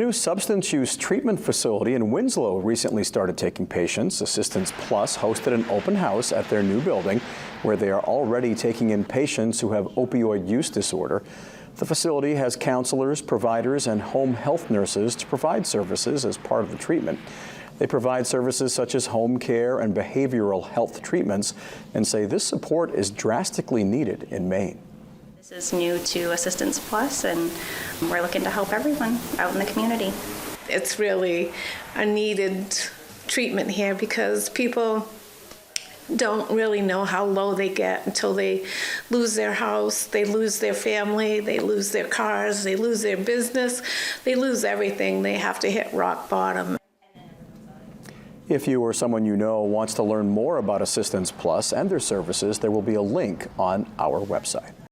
A new substance use treatment facility in Winslow recently started taking patients. Assistance Plus hosted an open house at their new building where they are already taking in patients who have opioid use disorder. The facility has counselors, providers, and home health nurses to provide services as part of the treatment. They provide services such as home care and behavioral health treatments and say this support is drastically needed in Maine. This is new to Assistance Plus, and we're looking to help everyone out in the community. It's really a needed treatment here because people don't really know how low they get until they lose their house, they lose their family, they lose their cars, they lose their business, they lose everything. They have to hit rock bottom. If you or someone you know wants to learn more about Assistance Plus and their services, there will be a link on our website.